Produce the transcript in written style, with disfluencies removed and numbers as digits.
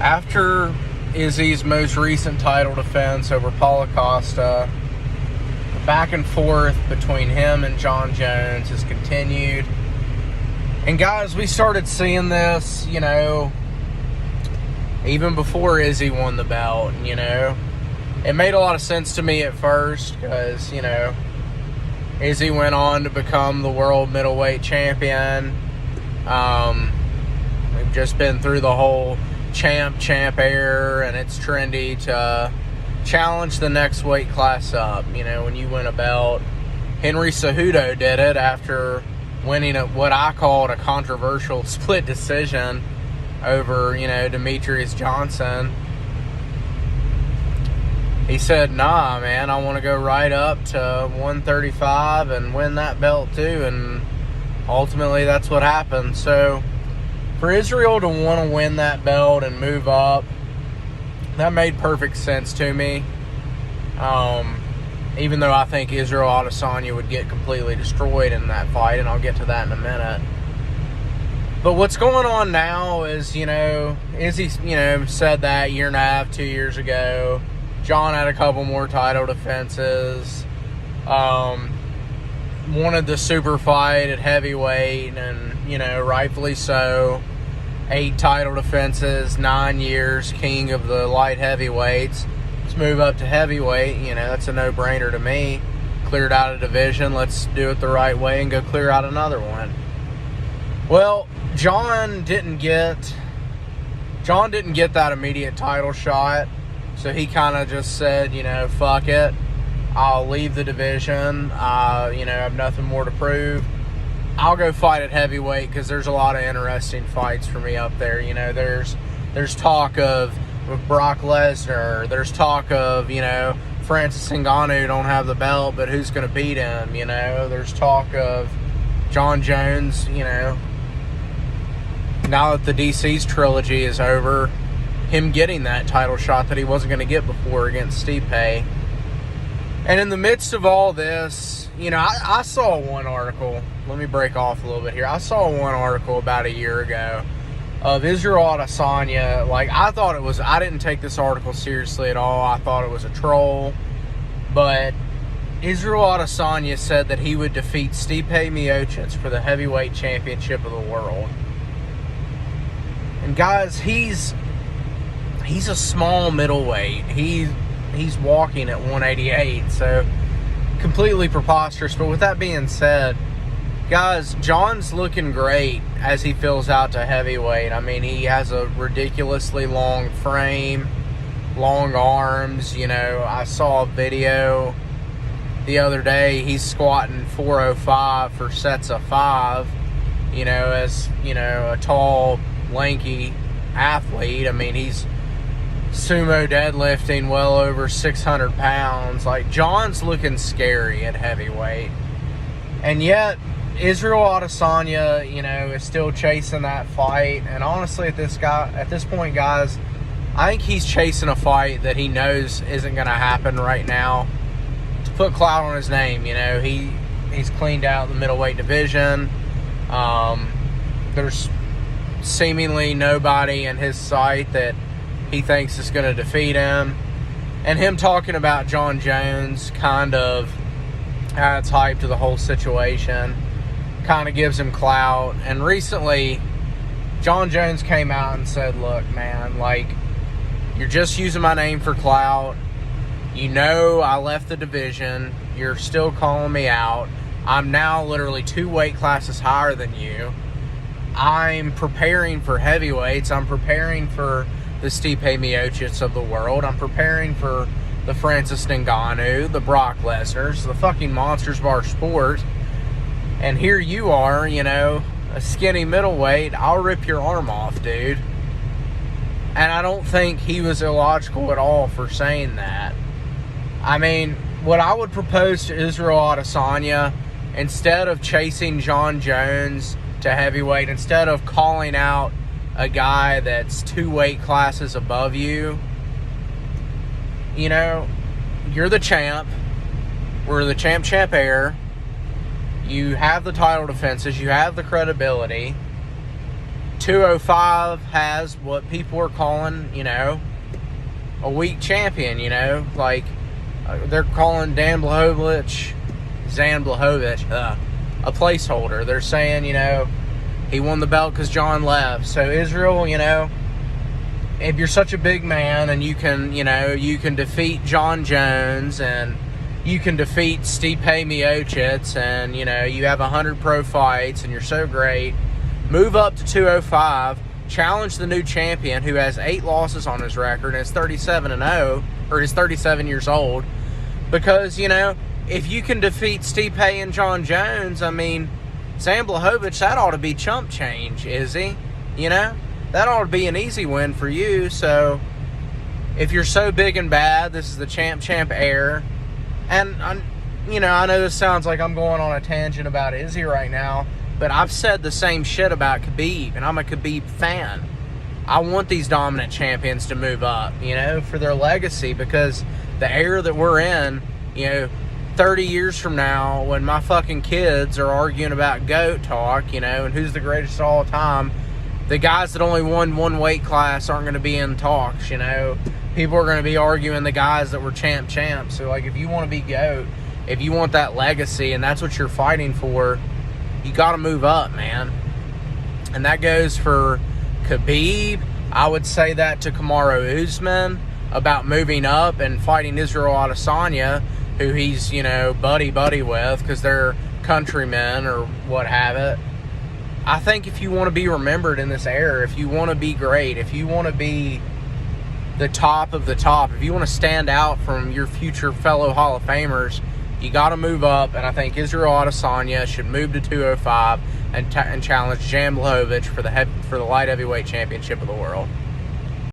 After Izzy's most recent title defense over Paulo Costa, the back and forth between him and Jon Jones has continued. And guys, we started seeing this, even before Izzy won the belt, It made a lot of sense to me at first because, Izzy went on to become the world middleweight champion. We've just been through the whole champ era, and it's trendy to challenge the next weight class up. When you win a belt, Henry Cejudo did it after winning what I called a controversial split decision over, Demetrius Johnson. He said, nah, man, I want to go right up to 135 and win that belt too. And ultimately, that's what happened. So, for Israel to want to win that belt and move up, that made perfect sense to me. Even though I think Israel Adesanya would get completely destroyed in that fight, and I'll get to that in a minute. But what's going on now is, Izzy, said that 1.5 2 years ago. Jon had a couple more title defenses. Wanted the super fight at heavyweight, and, rightfully so. 8 title defenses, 9 years, king of the light heavyweights. Let's move up to heavyweight. That's a no-brainer to me. Cleared out a division. Let's do it the right way and go clear out another one. Well, Jon didn't get that immediate title shot. So he kind of just said, fuck it. I'll leave the division. I have nothing more to prove. I'll go fight at heavyweight because there's a lot of interesting fights for me up there. There's talk of Brock Lesnar. There's talk of, Francis Ngannou don't have the belt, but who's going to beat him? There's talk of Jon Jones, now that the DC's trilogy is over, him getting that title shot that he wasn't going to get before against Stipe. And in the midst of all this, I saw one article. Let me break off a little bit here. I saw one article about a year ago of Israel Adesanya. I didn't take this article seriously at all. I thought it was a troll. But Israel Adesanya said that he would defeat Stipe Miocic for the heavyweight championship of the world. And guys, he's a small middleweight. He's walking at 188, so completely preposterous. But with that being said, guys, Jon's looking great as he fills out to heavyweight. I mean, he has a ridiculously long frame, long arms. I saw a video the other day. He's squatting 405 for sets of 5, as, a tall, lanky athlete. I mean, he's sumo deadlifting well over 600 pounds. Jon's looking scary at heavyweight. And yet, Israel Adesanya, is still chasing that fight. And honestly, at this point, guys, I think he's chasing a fight that he knows isn't going to happen right now to put clout on his name. He's cleaned out the middleweight division. There's seemingly nobody in his sight that he thinks is going to defeat him. And him talking about Jon Jones kind of adds hype to the whole situation. Kind of gives him clout. And recently, Jon Jones came out and said, look, man, you're just using my name for clout. I left the division. You're still calling me out. I'm now literally 2 weight classes higher than you. I'm preparing for heavyweights. I'm preparing for the Stipe Miocic of the world. I'm preparing for the Francis Ngannou, the Brock Lesnars, the fucking monsters of our sport. And here you are, a skinny middleweight. I'll rip your arm off, dude. And I don't think he was illogical at all for saying that. I mean, what I would propose to Israel Adesanya, instead of chasing Jon Jones to heavyweight, instead of calling out a guy that's 2 weight classes above you, you're the champ. We're the champ era. You have the title defenses. You have the credibility. 205 has what people are calling, a weak champion, like they're calling Zan Blachowicz, a placeholder. They're saying, he won the belt because Jon left. So Israel, if you're such a big man and you can defeat Jon Jones and you can defeat Stipe Miocic and, you have 100 pro fights and you're so great, move up to 205, challenge the new champion who has 8 losses on his record and is 37-0, or is 37 years old. Because, if you can defeat Stipe and Jon Jones, Zan Blachowicz, that ought to be chump change, Izzy. That ought to be an easy win for you. So, if you're so big and bad, this is the champ heir. And, I know this sounds like I'm going on a tangent about Izzy right now, but I've said the same shit about Khabib, and I'm a Khabib fan. I want these dominant champions to move up, for their legacy, because the era that we're in, 30 years from now, when my fucking kids are arguing about GOAT talk, and who's the greatest of all time, the guys that only won one weight class aren't going to be in talks, People are going to be arguing the guys that were champs. So, if you want to be GOAT, if you want that legacy, and that's what you're fighting for, you got to move up, man. And that goes for Khabib. I would say that to Kamaru Usman about moving up and fighting Israel Adesanya, who he's, buddy with because they're countrymen or what have it. I think if you want to be remembered in this era, if you want to be great, if you want to be the top of the top, if you want to stand out from your future fellow Hall of Famers, you got to move up. And I think Israel Adesanya should move to 205 and challenge Zan Blachowicz for the light heavyweight championship of the world.